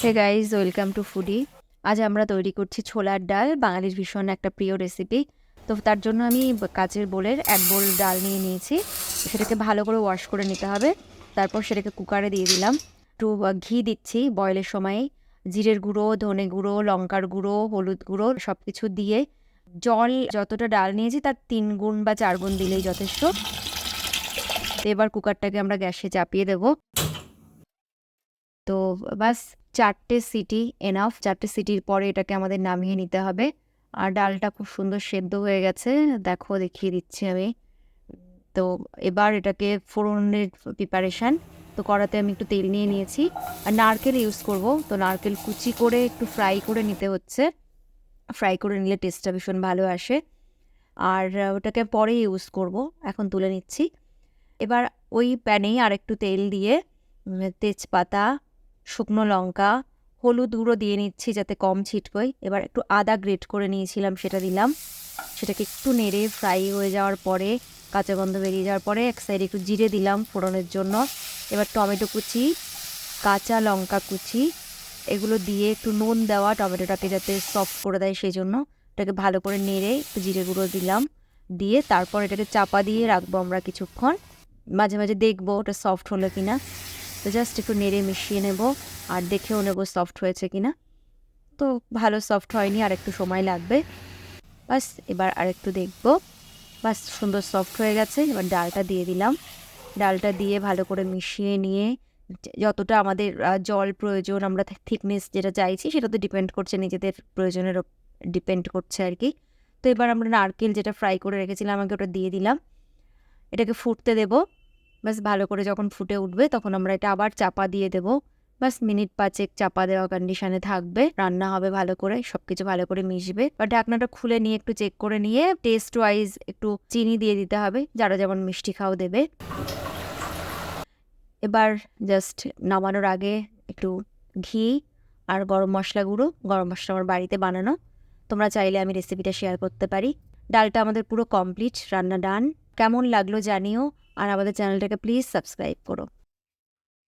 Hey guys, welcome to foodie. আজ আমরা তৈরি করছি ছোলার ডাল, বাঙালির ভীষণ একটা প্রিয় রেসিপি। তো তার জন্য আমি কাচের বোলের 1 বোল ডাল নিয়ে নিয়েছি। সেটাকে ভালো করে ওয়াশ করে নিতে হবে। তারপর সেটাকে কুকারে দিয়ে দিলাম। একটু ঘি দিচ্ছি বয়েলের সময়। জিরের গুঁড়ো, ধনে গুঁড়ো, লঙ্কার গুঁড়ো, হলুদ গুঁড়ো সব কিছু দিয়ে জল যতটা ডাল নিয়েছি তার 3 গুণ বা 4 গুণ দিলেই যথেষ্ট। তো এবার কুকারটাকে আমরা গ্যাসে চাপিয়ে দেবো। তো বাস 4টে সিটি এনাফ। 4টে সিটির পরে এটাকে আমাদের নামিয়ে নিতে হবে। আর ডালটা খুব সুন্দর সেদ্ধ হয়ে গেছে, দেখো দেখিয়ে দিচ্ছি আমি। তো এবার এটাকে ফোড়নের প্রিপারেশান। তো কড়াতে আমি একটু তেল নিয়ে নিয়েছি আর নারকেল ইউজ করব। তো নারকেল কুচি করে একটু ফ্রাই করে নিতে হচ্ছে। ফ্রাই করে নিলে টেস্টটা ভীষণ ভালো আসে। আর ওটাকে পরে ইউজ করব, এখন তুলে নিচ্ছি। এবার ওই প্যানেই আরেকটু তেল দিয়ে তেজপাতা, শুকনো লঙ্কা, হলুদ গুঁড়ো দিয়ে নিচ্ছি যাতে কম ছিটকোয়। এবার একটু আদা গ্রেট করে নিয়েছিলাম, সেটা দিলাম। সেটাকে একটু নেড়ে ফ্রাই হয়ে যাওয়ার পরে, কাঁচা গন্ধ বেরিয়ে যাওয়ার পরে এক সাইডে একটু জিরে দিলাম ফোড়নের জন্য। এবার টমেটো কুচি, কাঁচা লঙ্কা কুচি এগুলো দিয়ে একটু নুন দেওয়া, টমেটোটাকে যাতে সফট করে দেয় সেই জন্য। এটাকে ভালো করে নেড়ে একটু জিরে গুঁড়ো দিলাম, দিয়ে তারপর এটাকে চাপা দিয়ে রাখবো আমরা কিছুক্ষণ। মাঝে মাঝে দেখবো ওটা সফট হলো কিনা। তো জাস্ট একটু নেড়ে মিশিয়ে নেব আর দেখেও নেবো সফট হয়েছে কিনা। তো ভালো সফট হয়নি, আর একটু সময় লাগবে। বাস এবার আরেকটু দেখবো। বাস সুন্দর সফট হয়ে গেছে। এবার ডালটা দিয়ে দিলাম। ডালটা দিয়ে ভালো করে মিশিয়ে নিয়ে যতটা আমাদের জল প্রয়োজন, আমরা থিকনেস যেটা চাইছি সেটা তো ডিপেন্ড করছে, নিজেদের প্রয়োজনের ডিপেন্ড করছে আর কি। তো এবার আমরা নারকেল যেটা ফ্রাই করে রেখেছিলাম আমাকে ওটা দিয়ে দিলাম। এটাকে ফুটতে দেব। বাস ভালো করে যখন ফুটে উঠবে তখন আমরা এটা আবার চাপা দিয়ে দেব। বাস মিনিট 5 চাপা দেওয়া কন্ডিশনে থাকবে, রান্না হবে ভালো করে, সব কিছু ভালো করে মিশবে। বা ঢাকনাটা খুলে নিয়ে একটু চেক করে নিয়ে টেস্ট ওয়াইজ একটু চিনি দিয়ে দিতে হবে, যারা যেমন মিষ্টি খাও দেবে। এবার জাস্ট নামানোর আগে একটু ঘি আর গরম মশলা গুঁড়ো, গরম মশলা আমার বাড়িতে বানানো, তোমরা চাইলে আমি রেসিপিটা শেয়ার করতে পারি। ডালটা আমাদের পুরো কমপ্লিট, রান্না ডান। কেমন লাগলো জানিও, আর আমাদের চ্যানেলটাকে প্লিজ সাবস্ক্রাইব করো।